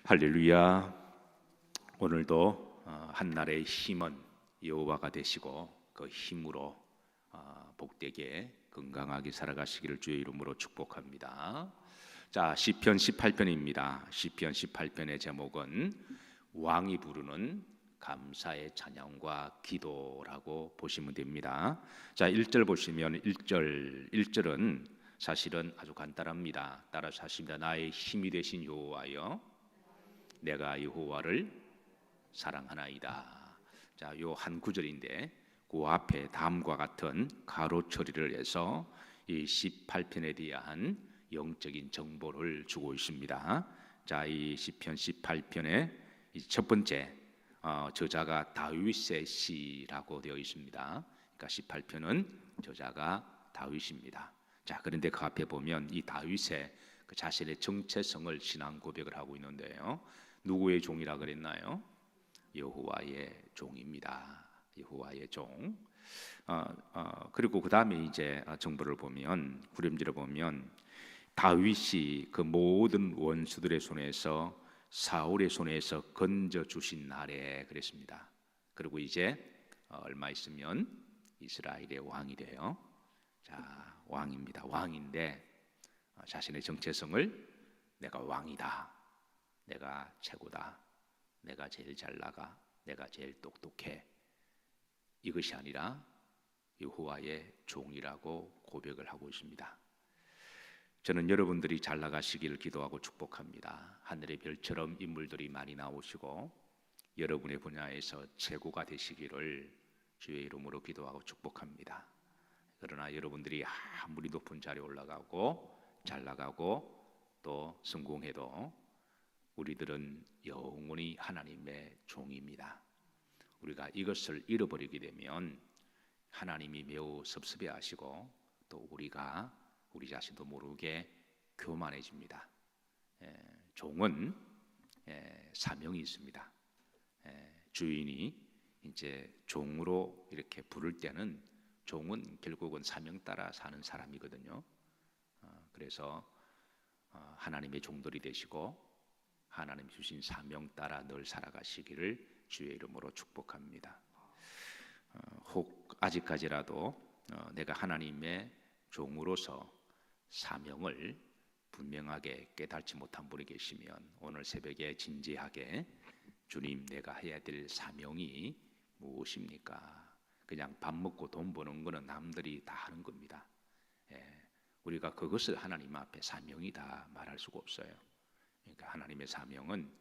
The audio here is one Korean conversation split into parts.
할렐루야. 오늘도 한날의 힘은 여호와가 되시고 그 힘으로 복되게 건강하게 살아가시기를 주의 이름으로 축복합니다. 자, 시편 18편입니다. 시편 18편의 제목은 왕이 부르는 감사의 찬양과 기도라고 보시면 됩니다. 자, 1절 보시면 1절은 사실은 아주 간단합니다. 따라서 하십니다. 나의 힘이 되신 여호와여, 내가 여호와를 사랑하나이다. 자, 요 한 구절인데 그 앞에 다음과 같은 가로 처리를 해서 이 18편에 대한 영적인 정보를 주고 있습니다. 자, 이 시편 18편의 첫 번째 저자가 다윗의 시라고 되어 있습니다. 그러니까 18편은 저자가 다윗입니다. 자, 그런데 그 앞에 보면 이 다윗의 그 자신의 정체성을 신앙 고백을 하고 있는데요. 누구의 종이라 그랬나요? 여호와의 종입니다. 여호와의 종. 그리고 그 다음에 이제 정보를 보면 구림지를 보면 다윗이 그 모든 원수들의 손에서 사울의 손에서 건져 주신 날에 그랬습니다. 그리고 이제 얼마 있으면 이스라엘의 왕이 돼요. 자, 왕입니다. 왕인데 자신의 정체성을 내가 왕이다, 내가 최고다, 내가 제일 잘 나가, 내가 제일 똑똑해, 이것이 아니라 여호와의 종이라고 고백을 하고 있습니다. 저는 여러분들이 잘 나가시기를 기도하고 축복합니다. 하늘의 별처럼 인물들이 많이 나오시고 여러분의 분야에서 최고가 되시기를 주의 이름으로 기도하고 축복합니다. 그러나 여러분들이 아무리 높은 자리에 올라가고 잘 나가고 또 성공해도 우리들은 영원히 하나님의 종입니다. 우리가 이것을 잃어버리게 되면 하나님이 매우 섭섭해하시고 또 우리가 우리 자신도 모르게 교만해집니다. 종은 사명이 있습니다. 주인이 이제 종으로 이렇게 부를 때는 종은 결국은 사명 따라 사는 사람이거든요. 그래서 하나님의 종들이 되시고 하나님 주신 사명 따라 늘 살아가시기를 주의 이름으로 축복합니다. 혹 아직까지라도 내가 하나님의 종으로서 사명을 분명하게 깨닫지 못한 분이 계시면 오늘 새벽에 진지하게 주님, 내가 해야 될 사명이 무엇입니까? 그냥 밥 먹고 돈 버는 거는 남들이 다 하는 겁니다. 우리가 그것을 하나님 앞에 사명이다 말할 수가 없어요. 그러니까 하나님의 사명은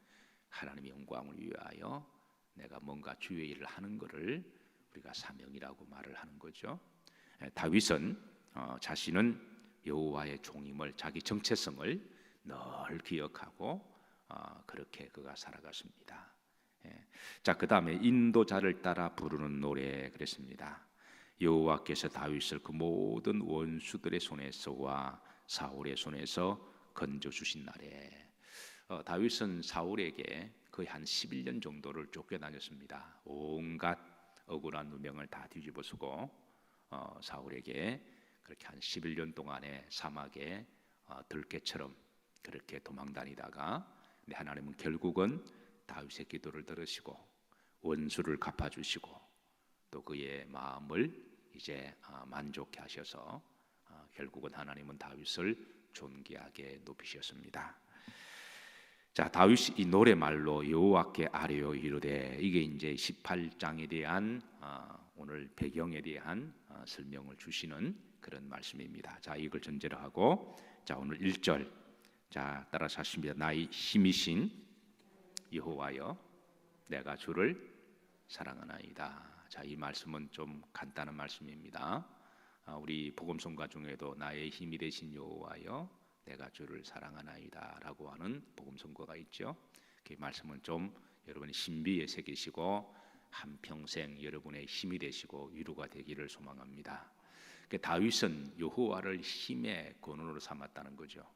하나님의 영광을 위하여 내가 뭔가 주의 일을 하는 것을 우리가 사명이라고 말을 하는 거죠. 다윗은 자신은 여호와의 종임을, 자기 정체성을 늘 기억하고 그렇게 그가 살아갔습니다. 자, 그 다음에 인도자를 따라 부르는 노래 그랬습니다. 여호와께서 다윗을 그 모든 원수들의 손에서와 사울의 손에서 건져 주신 날에 다윗은 사울에게 거의 한 11년 정도를 쫓겨다녔습니다. 온갖 억울한 누명을 다 뒤집어쓰고 사울에게 그렇게 한 11년 동안의 사막에 들개처럼 그렇게 도망다니다가 하나님은 결국은 다윗의 기도를 들으시고 원수를 갚아주시고 또 그의 마음을 이제 만족해 하셔서 결국은 하나님은 다윗을 존귀하게 높이셨습니다. 자, 다윗이 이 노래말로 여호와께 아뢰어 이르되, 이게 이제 18장에 대한 오늘 배경에 대한 설명을 주시는 그런 말씀입니다. 자, 이걸 전제로 하고 자, 오늘 1절 자, 따라서 하십니다. 나의 힘이신 여호와여, 내가 주를 사랑하나이다. 자, 이 말씀은 좀 간단한 말씀입니다. 우리 복음성가 중에도 나의 힘이 되신 여호와여, 내가 주를 사랑하나이다 라고 하는 복음성가가 있죠. 그 말씀은 좀 여러분이 신비에 새기시고 한평생 여러분의 힘이 되시고 위로가 되기를 소망합니다. 다윗은 여호와를 힘의 근원으로 삼았다는 거죠.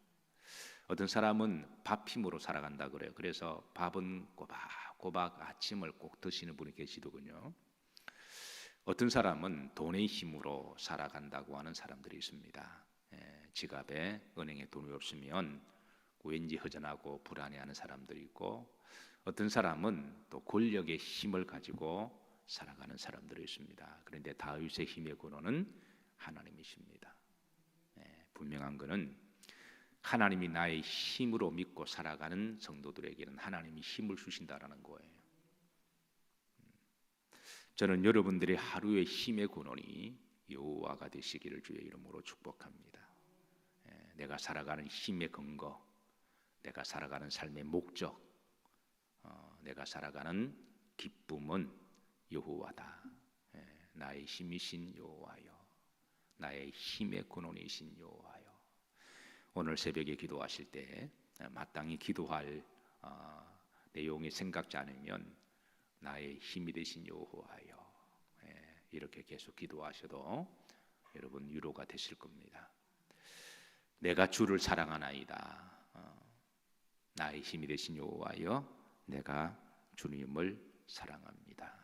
어떤 사람은 밥 힘으로 살아간다 그래요. 그래서 밥은 꼬박꼬박 아침을 꼭 드시는 분이 계시더군요. 어떤 사람은 돈의 힘으로 살아간다고 하는 사람들이 있습니다. 지갑에 은행에 돈이 없으면 왠지 허전하고 불안해하는 사람들이 있고, 어떤 사람은 또 권력의 힘을 가지고 살아가는 사람들이 있습니다. 그런데 다윗의 힘의 근원은 하나님이십니다. 분명한 것은 하나님이 나의 힘으로 믿고 살아가는 성도들에게는 하나님이 힘을 주신다라는 거예요. 저는 여러분들의 하루의 힘의 근원이 여호와가 되시기를 주의 이름으로 축복합니다. 내가 살아가는 힘의 근거, 내가 살아가는 삶의 목적, 내가 살아가는 기쁨은 여호와다. 나의 힘이신 여호와여, 나의 힘의 근원이신 여호와여. 오늘 새벽에 기도하실 때 마땅히 기도할 내용이 생각지 않으면 나의 힘이 되신 여호와여, 이렇게 계속 기도하셔도 여러분 위로가 되실 겁니다. 내가 주를 사랑하나이다. 나의 힘이 되신 여호와여, 내가 주님을 사랑합니다.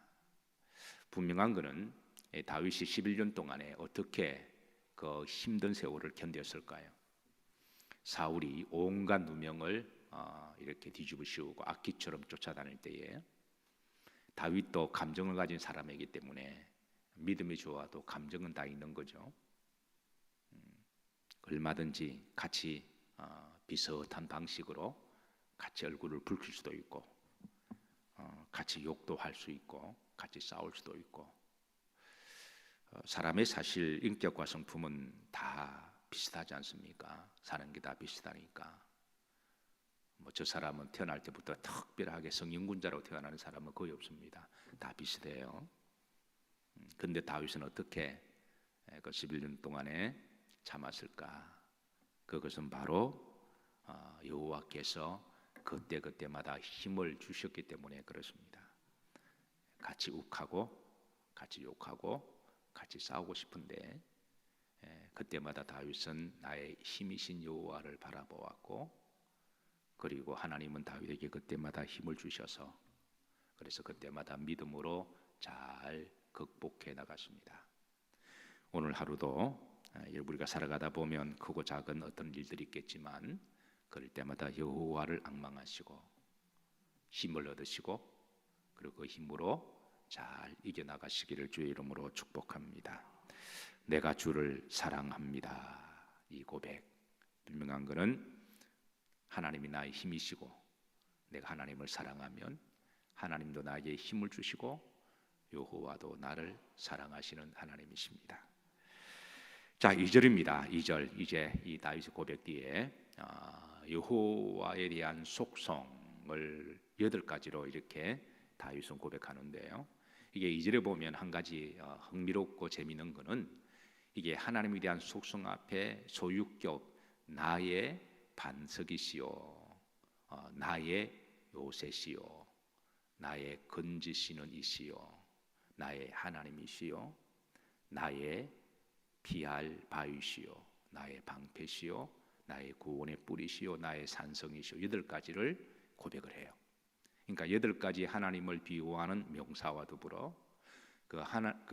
분명한 것은 다윗이 11년 동안에 어떻게 그 힘든 세월을 견뎠을까요? 사울이 온갖 누명을 이렇게 뒤집어 씌우고 악기처럼 쫓아다닐 때에 다윗도 감정을 가진 사람이기 때문에 믿음이 좋아도 감정은 다 있는 거죠. 얼마든지 같이 비슷한 방식으로 같이 얼굴을 붉힐 수도 있고, 같이 욕도 할 수 있고, 같이 싸울 수도 있고, 사람의 사실 인격과 성품은 다 비슷하지 않습니까? 사는 게 다 비슷하니까. 저 사람은 태어날 때부터 특별하게 성인군자로 태어나는 사람은 거의 없습니다. 다 비슷해요. 근데 다윗은 어떻게 그 11년 동안에 참았을까? 그것은 바로 여호와께서 그때마다 힘을 주셨기 때문에 그렇습니다. 같이 욱하고 같이 욕하고 같이 싸우고 싶은데 그때마다 다윗은 나의 힘이신 여호와를 바라보았고, 그리고 하나님은 다윗에게 그때마다 힘을 주셔서 그래서 그때마다 믿음으로 잘 극복해 나갔습니다. 오늘 하루도 우리가 살아가다 보면 크고 작은 어떤 일들이 있겠지만 그럴 때마다 여호와를 앙망하시고 힘을 얻으시고 그리고 그 힘으로 잘 이겨나가시기를 주의 이름으로 축복합니다. 내가 주를 사랑합니다. 이 고백, 분명한 것은 하나님이 나의 힘이시고 내가 하나님을 사랑하면 하나님도 나에게 힘을 주시고 여호와도 나를 사랑하시는 하나님이십니다. 자, 2절입니다. 2절, 이제 이 다윗의 고백 뒤에 여호와에 대한 속성을 8가지로 이렇게 다윗은 고백하는데요. 이게 2절에 보면 한 가지 흥미롭고 재미있는 것은 이게 하나님에 대한 속성 앞에 소유격 나의 반석이시요, 나의 요새시요, 나의 건지시는 이시요, 나의 하나님이시요, 나의 피할 바위시요, 나의 방패시요, 나의 구원의 뿌리시요, 나의 산성이시요, 8가지를 고백을 해요. 그러니까 8가지 하나님을 비유하는 명사와 더불어 그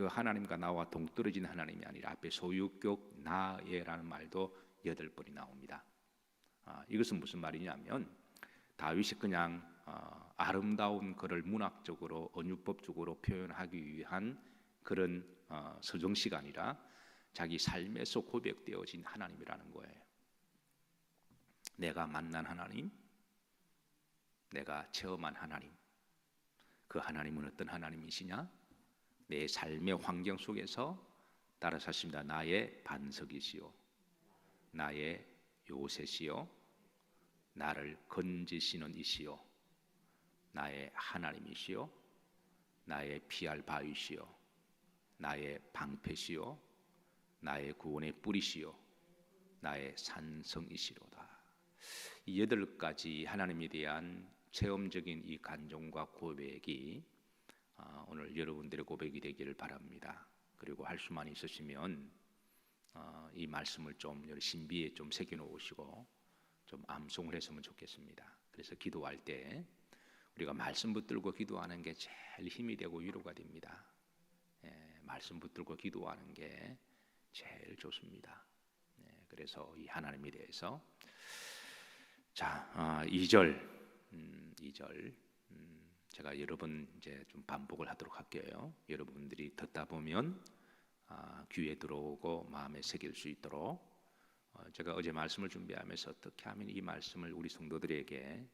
하나님과 나와 동떨어진 하나님이 아니라 앞에 소유격 나의라는 말도 8번이 나옵니다. 이것은 무슨 말이냐면 다윗이 그냥 아름다운 글을 문학적으로 언유법적으로 표현하기 위한 그런 서정시가 아니라 자기 삶에서 고백되어진 하나님이라는 거예요. 내가 만난 하나님, 내가 체험한 하나님, 그 하나님은 어떤 하나님이시냐? 내 삶의 환경 속에서 따라서 하십니다. 나의 반석이시요, 나의 요새시요, 나를 건지시는 이시요, 나의 하나님이시요, 나의 피할 바위시요, 나의 방패시요, 나의 구원의 뿌리시요, 나의 산성이시로다. 이 8가지 하나님에 대한 체험적인 이 간증과 고백이 오늘 여러분들의 고백이 되기를 바랍니다. 그리고 할 수만 있으시면 이 말씀을 좀 신비에 좀 새겨 놓으시고 좀 암송을 했으면 좋겠습니다. 그래서 기도할 때 우리가 말씀 붙들고 기도하는 게 제일 힘이 되고 위로가 됩니다. 말씀 붙들고 기도하는 게 제일 좋습니다. 그래서 이 하나님에 대해서 자, 2절, 2절. 제가 여러 번 이제 좀 반복을 하도록 할게요. 여러분들이 듣다 보면 귀에 들어오고 마음에 새길 수 있도록 제가 어제 말씀을 준비하면서 어떻게 하면 이 말씀을 우리 성도들에게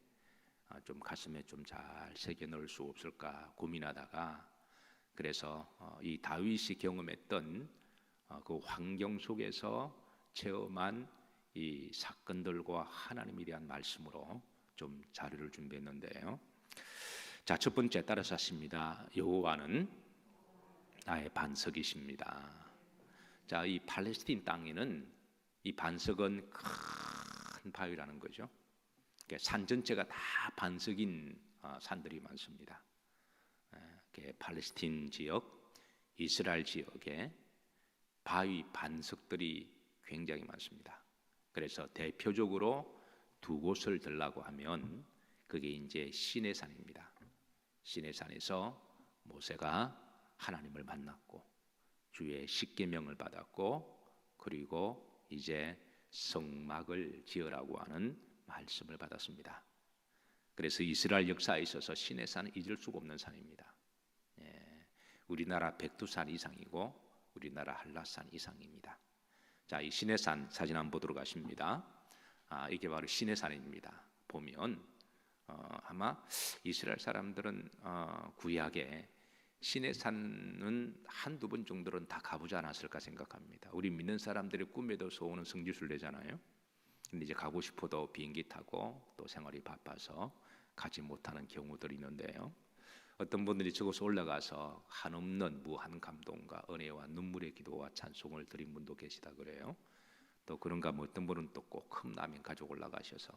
좀 가슴에 좀 잘 새겨 넣을 수 없을까 고민하다가 그래서 이 다윗이 경험했던 그 환경 속에서 체험한 이 사건들과 하나님에 대한 말씀으로 좀 자료를 준비했는데요. 자, 첫 번째 따라서 하십니다. 여호와는 나의 반석이십니다. 자, 이 팔레스틴 땅에는 이 반석은 큰 바위라는 거죠. 산 전체가 다 반석인 산들이 많습니다. 팔레스틴 지역, 이스라엘 지역에 바위 반석들이 굉장히 많습니다. 그래서 대표적으로 두 곳을 들라고 하면 그게 이제 시내산입니다. 시내산에서 모세가 하나님을 만났고 주의 십계명을 받았고 그리고 이제 성막을 지으라고 하는 말씀을 받았습니다. 그래서 이스라엘 역사에 있어서 시내산은 잊을 수가 없는 산입니다. 우리나라 백두산 이상이고 우리나라 한라산 이상입니다. 자, 이 시내산 사진 한번 보도록 하십니다. 이게 바로 시내산입니다. 보면 아마 이스라엘 사람들은 구약에 시내산은 한두 번 정도는 다 가보지 않았을까 생각합니다. 우리 믿는 사람들의 꿈에도 소원은 성지순례잖아요. 근데 이제 가고 싶어도 비행기 타고 또 생활이 바빠서 가지 못하는 경우들이 있는데요. 어떤 분들이 저곳에 올라가서 한없는 무한 감동과 은혜와 눈물의 기도와 찬송을 드린 분도 계시다 그래요. 또 그런가 하면 어떤 분은 또 꼭 컵라면 가지고 올라가셔서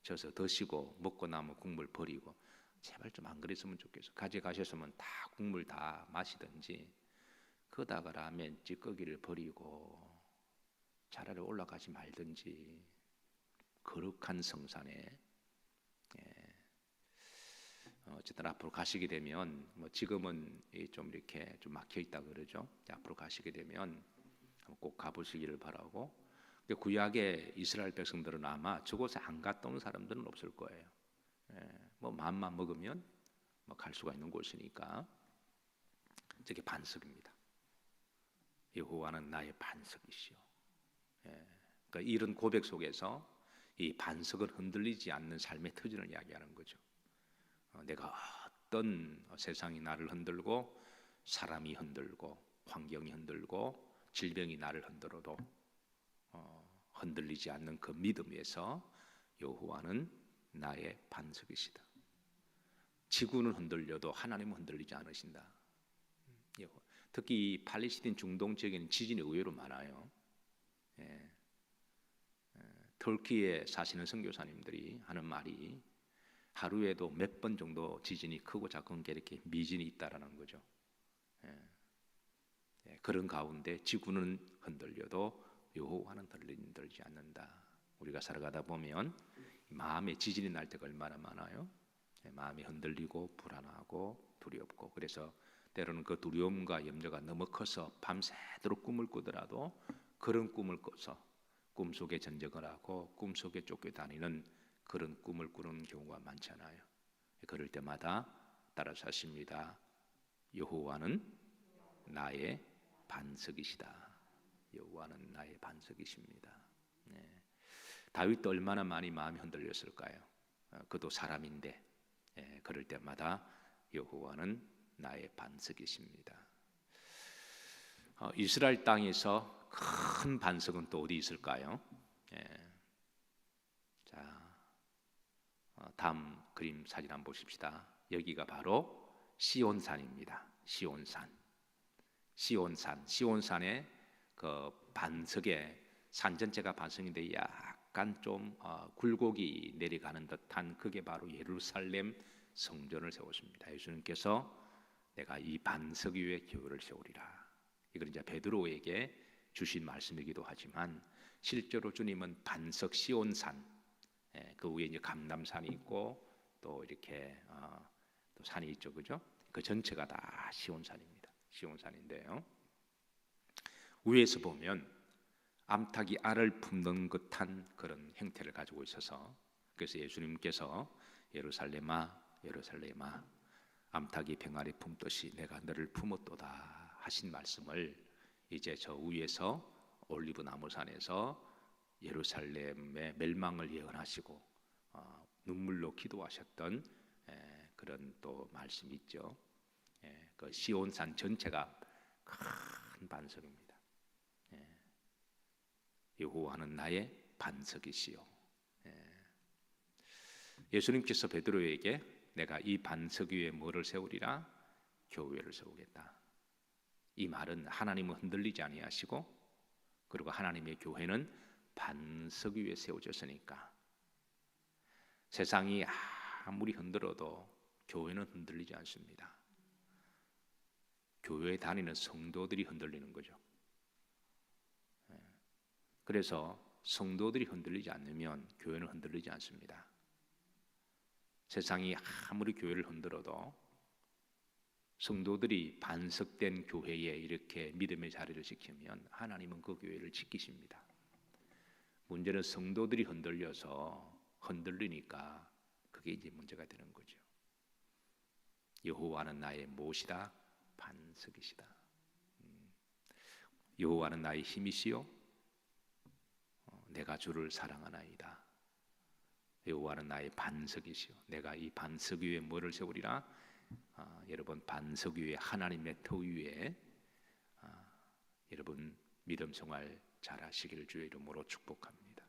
져서 드시고 먹고 남은 국물 버리고 제발 좀 안 그랬으면 좋겠어. 가져가셨으면 다 국물 다 마시든지 그러다가 라면 찌꺼기를 버리고 차라리 올라가지 말든지 거룩한 성산에 어쨌든 앞으로 가시게 되면 뭐 지금은 좀 이렇게 좀 막혀 있다 그러죠. 앞으로 가시게 되면 꼭 가보시기를 바라고. 구약의 이스라엘 백성들은 아마 저곳에 안 갔다 온 사람들은 없을 거예요. 뭐 마음만 먹으면 뭐 갈 수가 있는 곳이니까. 저게 반석입니다. 여호와는 나의 반석이시오. 그러니까 이런 고백 속에서 이 반석을 흔들리지 않는 삶의 터전을 이야기하는 거죠. 내가 어떤 세상이 나를 흔들고 사람이 흔들고 환경이 흔들고 질병이 나를 흔들어도 흔들리지 않는 그 믿음에서 여호와는 나의 반석이시다. 지구는 흔들려도 하나님은 흔들리지 않으신다. 특히 팔레스틴 중동 지역에는 지진이 의외로 많아요. 터키에 사시는 선교사님들이 하는 말이 하루에도 몇 번 정도 지진이 크고 작은 게 이렇게 미진이 있다라는 거죠. 그런 가운데 지구는 흔들려도 여호와는 흔들리지 않는다. 우리가 살아가다 보면 마음에 지진이 날 때가 얼마나 많아요. 마음이 흔들리고 불안하고 두렵고 그래서 때로는 그 두려움과 염려가 너무 커서 밤새도록 꿈을 꾸더라도 그런 꿈을 꿔서 꿈속에 전쟁을 하고 꿈속에 쫓겨다니는 그런 꿈을 꾸는 경우가 많잖아요. 그럴 때마다 따라서 하십니다. 여호와는 나의 반석이시다. 여호와는 나의 반석이십니다. 다윗도 얼마나 많이 마음이 흔들렸을까요? 그도 사람인데 그럴 때마다 여호와는 나의 반석이십니다. 이스라엘 땅에서 큰 반석은 또 어디 있을까요? 다음 그림 사진 한번 보십시다. 여기가 바로 시온산입니다. 시온산의 그 반석에 산 전체가 반석인데 약간 좀 굴곡이 내려가는 듯한 그게 바로 예루살렘 성전을 세웠습니다. 예수님께서 내가 이 반석 위에 교회를 세우리라. 이걸 이제 베드로에게 주신 말씀이기도 하지만 실제로 주님은 반석 시온산 그 위에 이제 감람산이 있고 또 이렇게 또 산이 있죠, 그죠? 그 전체가 다 시온산입니다. 시온산인데요. 위에서 보면 암탉이 알을 품는 듯한 그런 형태를 가지고 있어서 그래서 예수님께서 예루살렘아 예루살렘아 암탉이 병아리 품듯이 내가 너를 품었도다 하신 말씀을 이제 저 위에서 올리브 나무산에서 예루살렘의 멸망을 예언하시고 눈물로 기도하셨던 그런 또 말씀이 있죠. 그 시온산 전체가 큰 반석입니다. 여호와는 나의 반석이시요. 예수님께서 베드로에게 내가 이 반석 위에 뭐를 세우리라? 교회를 세우겠다. 이 말은 하나님은 흔들리지 아니하시고 그리고 하나님의 교회는 반석 위에 세워졌으니까 세상이 아무리 흔들어도 교회는 흔들리지 않습니다. 교회에 다니는 성도들이 흔들리는 거죠. 그래서 성도들이 흔들리지 않으면 교회는 흔들리지 않습니다. 세상이 아무리 교회를 흔들어도 성도들이 반석된 교회에 이렇게 믿음의 자리를 지키면 하나님은 그 교회를 지키십니다. 문제는 성도들이 흔들리니까 그게 이제 문제가 되는 거죠. 여호와는 나의 못이다 반석이시다. 여호와는 나의 힘이시요 내가 주를 사랑하나이다. 여호와는 나의 반석이시요 내가 이 반석 위에 뭐를 세우리라? 여러분 반석 위에 하나님의 터 위에 여러분 믿음 생활 잘하시기를 주의 이름으로 축복합니다.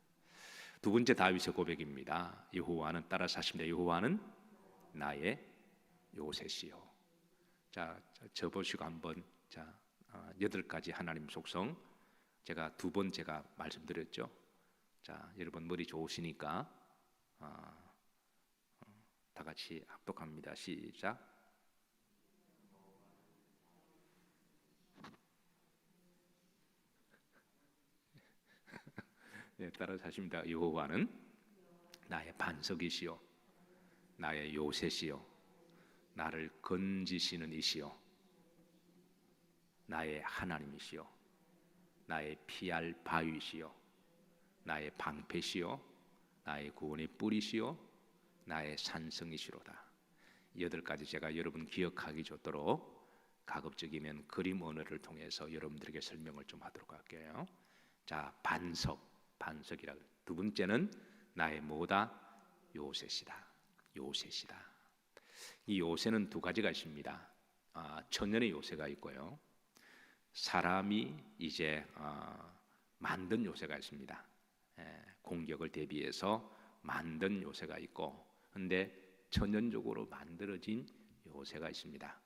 두 번째 다윗의 고백입니다. 여호와는 따라서 하십니다. 여호와는 나의 요새시요. 자, 접으시고 한번 8가지 하나님 속성 제가 두 번 제가 말씀드렸죠. 자, 여러분 머리 좋으시니까 다 같이 합독합니다. 시작. 네, 따라서 하십니다. 여호와는 나의 반석이시요 나의 요새시요 나를 건지시는 이시요 나의 하나님이시요 나의 피할 바위시요 나의 방패시요 나의 구원의 뿌리시요 나의 산성이시로다. 8가지 제가 여러분 기억하기 좋도록 가급적이면 그림 언어를 통해서 여러분들에게 설명을 좀 하도록 할게요. 자, 반석이라. 두 번째는 나의 뭐다? 요새시다. 이 요새는 두 가지가 있습니다. 천연의 요새가 있고요. 사람이 이제 만든 요새가 있습니다. 공격을 대비해서 만든 요새가 있고, 근데 천연적으로 만들어진 요새가 있습니다.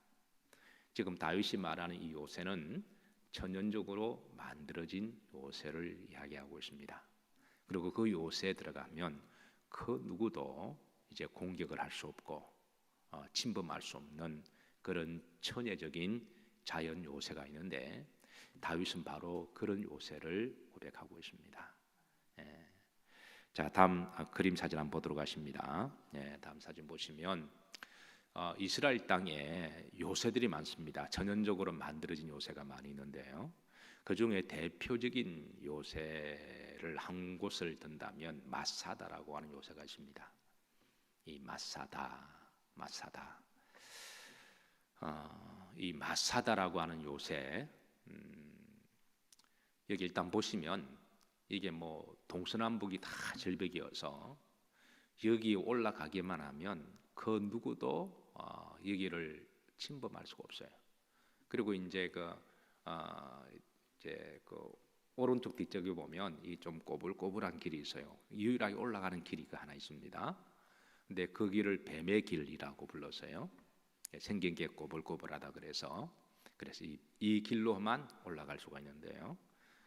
지금 다윗이 말하는 이 요새는 천연적으로 만들어진 요새를 이야기하고 있습니다. 그리고 그 요새에 들어가면 그 누구도 이제 공격을 할 수 없고 침범할 수 없는 그런 천혜적인 자연 요새가 있는데 다윗은 바로 그런 요새를 고백하고 있습니다. 자, 다음 그림 사진 한번 보도록 하십니다. 다음 사진 보시면 이스라엘 땅에 요새들이 많습니다. 전형적으로 만들어진 요새가 많이 있는데요. 그 중에 대표적인 요새를 한 곳을 든다면 마사다라고 하는 요새가 있습니다. 이 마사다. 이 마사다라고 하는 요새, 여기 일단 보시면 이게 뭐 동서남북이 다 절벽이어서 여기 올라가기만 하면 그 누구도 여기를 침범할 수가 없어요. 그리고 이제 그 오른쪽 뒤쪽에 보면 이 좀 꼬불꼬불한 길이 있어요. 유일하게 올라가는 길이 하나 있습니다. 근데 그 길을 뱀의 길이라고 불렀어요. 생긴 게 꼬불꼬불하다 그래서 이 길로만 올라갈 수가 있는데요.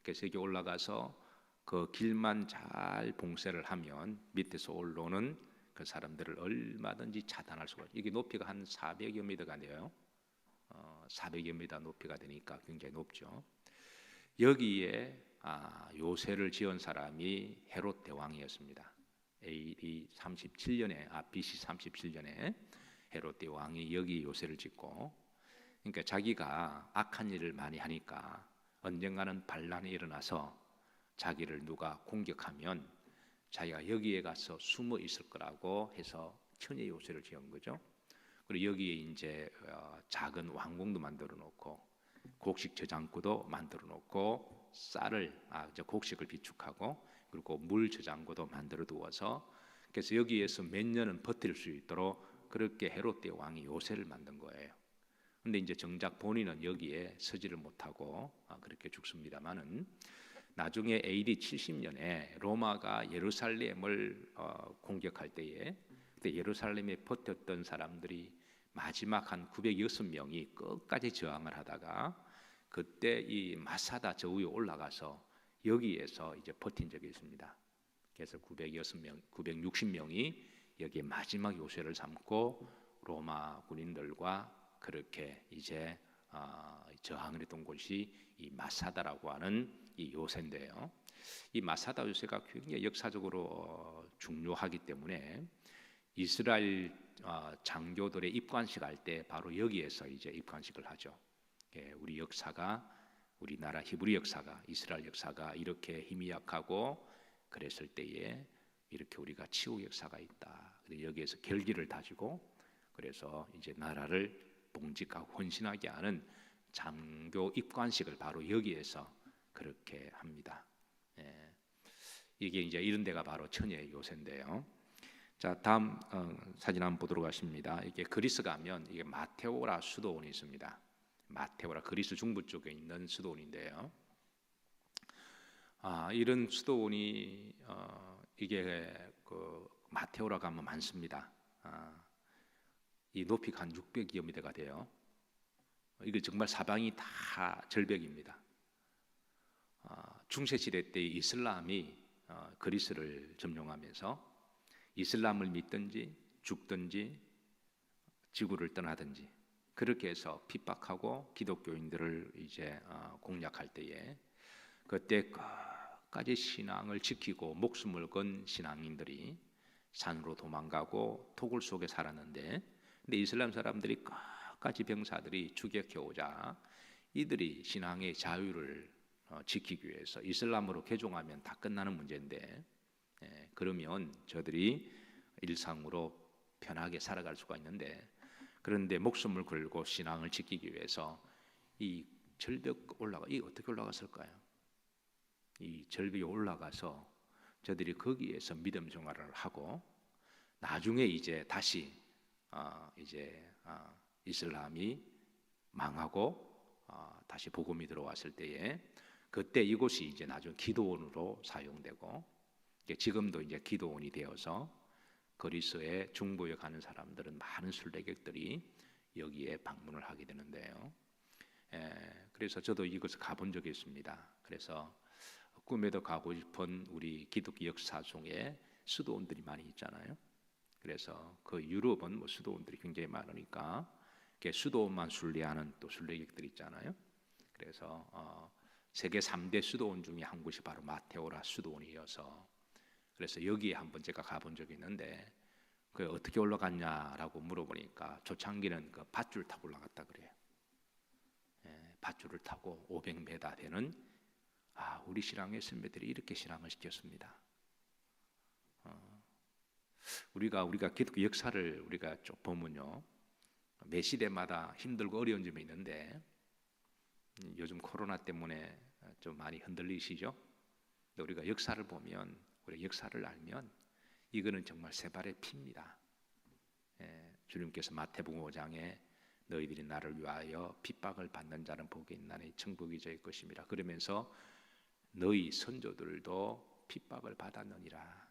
그래서 여기 올라가서 그 길만 잘 봉쇄를 하면 밑에서 올라오는 그 사람들을 얼마든지 차단할 수가 있어요. 이게 높이가 한 400여 미터가 돼요. 400여 미터 높이가 되니까 굉장히 높죠. 여기에 요새를 지은 사람이 헤롯 대왕이었습니다. AD 37년에 BC 37년에 헤롯 대왕이 여기 요새를 짓고, 그러니까 자기가 악한 일을 많이 하니까 언젠가는 반란이 일어나서 자기를 누가 공격하면 자기가 여기에 가서 숨어 있을 거라고 해서 처녀 요새를 지은 거죠. 그리고 여기에 이제 작은 왕궁도 만들어 놓고 곡식 저장고도 만들어 놓고 쌀을 곡식을 비축하고 그리고 물 저장고도 만들어 두어서 그래서 여기에서 몇 년은 버틸 수 있도록 그렇게 헤롯대 왕이 요새를 만든 거예요. 근데 이제 정작 본인은 여기에 서지를 못하고 그렇게 죽습니다만은 나중에 AD 70년에 로마가 예루살렘을 공격할 때에 그때 예루살렘에 버텼던 사람들이 마지막 한 906명이 끝까지 저항을 하다가 그때 이 마사다 저 위에 올라가서 여기에서 이제 버틴 적이 있습니다. 그래서 906명, 960명이 여기에 마지막 요새를 삼고 로마 군인들과 그렇게 이제 저항을 했던 곳이 이 마사다라고 하는 이 요새인데요. 이 마사다 요새가 굉장히 역사적으로 중요하기 때문에 이스라엘 장교들의 입관식 할 때 바로 여기에서 이제 입관식을 하죠. 우리 역사가 우리나라 히브리 역사가 이스라엘 역사가 이렇게 힘이 약하고 그랬을 때에 이렇게 우리가 치유 역사가 있다. 여기에서 결기를 다지고 그래서 이제 나라를 봉직하고 헌신하게 하는 장교 입관식을 바로 여기에서 그렇게 합니다. 이게 이제 이런 데가 바로 천의 요새인데요. 자, 다음 사진 한번 보도록 하십니다. 이게 그리스 가면 이게 마테오라 수도원이 있습니다. 마테오라 그리스 중부 쪽에 있는 수도원인데요. 이런 수도원이 이게 그 마테오라 가면 많습니다. 이 높이가 한 600여 미터가 돼요. 이게 정말 사방이 다 절벽입니다. 중세 시대 때 이슬람이 그리스를 점령하면서 이슬람을 믿든지 죽든지 지구를 떠나든지 그렇게 해서 핍박하고 기독교인들을 이제 공략할 때에 그때 끝까지 신앙을 지키고 목숨을 건 신앙인들이 산으로 도망가고 토굴 속에 살았는데 근데 이슬람 사람들이 끝까지 병사들이 추격해 오자 이들이 신앙의 자유를 지키기 위해서 이슬람으로 개종하면 다 끝나는 문제인데 그러면 저들이 일상으로 편하게 살아갈 수가 있는데 그런데 목숨을 걸고 신앙을 지키기 위해서 이 절벽 이 어떻게 올라갔을까요? 이 절벽에 올라가서 저들이 거기에서 믿음 생활을 하고 나중에 이제 다시 이슬람이 망하고 다시 복음이 들어왔을 때에 그때 이곳이 이제 나중 기도원으로 사용되고 지금도 이제 기도원이 되어서 그리스의 중부에 가는 사람들은 많은 순례객들이 여기에 방문을 하게 되는데요. 그래서 저도 이곳에 가본 적이 있습니다. 그래서 꿈에도 가고 싶은 우리 기독교 역사 중에 수도원들이 많이 있잖아요. 그래서 그 유럽은 뭐 수도원들이 굉장히 많으니까 수도원만 순례하는 또 순례객들이 있잖아요. 그래서 세계 3대 수도원 중에 한 곳이 바로 마테오라 수도원이어서 그래서 여기에 한번 제가 가본 적이 있는데 그 어떻게 올라갔냐라고 물어보니까 초창기는 그 밧줄 타고 올라갔다 그래요. 밧줄을 타고 500m 되는 우리 신앙의 선배들이 이렇게 신앙을 시켰습니다. 우리가 기독교 역사를 우리가 쭉 보면요, 매 시대마다 힘들고 어려운 점이 있는데 요즘 코로나 때문에 좀 많이 흔들리시죠? 근데 우리가 역사를 보면, 우리 역사를 알면 이거는 정말 세 발의 피입니다. 주님께서 마태복음 5장에 너희들이 나를 위하여 핍박을 받는 자는 복이 있나니 천국이 저희 것입니다. 그러면서 너희 선조들도 핍박을 받았느니라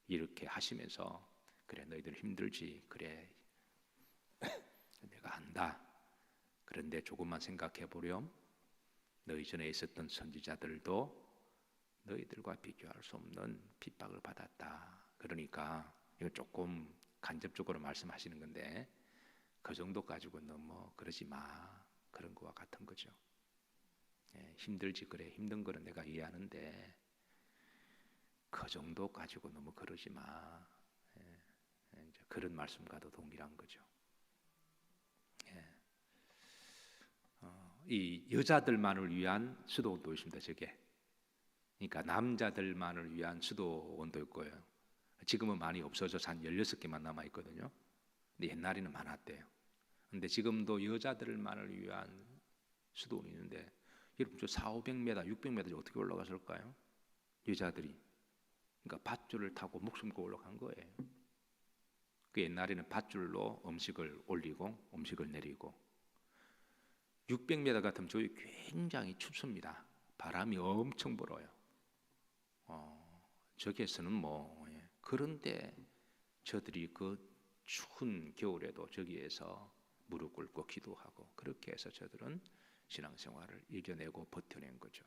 이렇게 하시면서 그래 너희들 힘들지 그래 내가 안다. 그런데 조금만 생각해 보렴. 너희 전에 있었던 선지자들도 너희들과 비교할 수 없는 핍박을 받았다. 그러니까 이거 조금 간접적으로 말씀하시는 건데 그 정도 가지고 너무 그러지 마. 그런 거와 같은 거죠. 힘들지 그래 힘든 거는 내가 이해하는데 그 정도 가지고 너무 그러지 마. 이제 그런 말씀과도 동일한 거죠. 이 여자들만을 위한 수도원도 있습니다. 저게 그러니까 남자들만을 위한 수도 원도일 거예요. 지금은 많이 없어져서 한 16개만 남아 있거든요. 근데 옛날에는 많았대요. 근데 지금도 여자들만을 위한 수도원이 있는데 여러분 저 400, 500m, 600m 어떻게 올라갔을까요? 여자들이. 그러니까 밧줄을 타고 목숨 걸고 올라간 거예요. 그 옛날에는 밧줄로 음식을 올리고 음식을 내리고 600m 같으면 저기 굉장히 춥습니다. 바람이 엄청 불어요. 저기에서는 뭐 그런데 저들이 그 추운 겨울에도 저기에서 무릎 꿇고 기도하고 그렇게 해서 저들은 신앙생활을 이겨내고 버텨낸 거죠.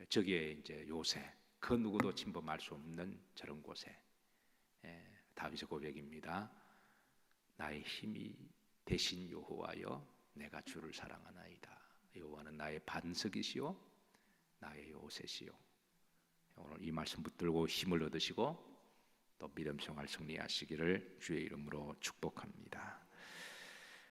저기에 이제 요새 그 누구도 침범할 수 없는 저런 곳에 다윗의 고백입니다. 나의 힘이 대신 여호와여 내가 주를 사랑하나이다. 여호와는 나의 반석이시요 나의 요새시요. 오늘 이 말씀 붙들고 힘을 얻으시고 또 믿음 생활 승리하시기를 주의 이름으로 축복합니다.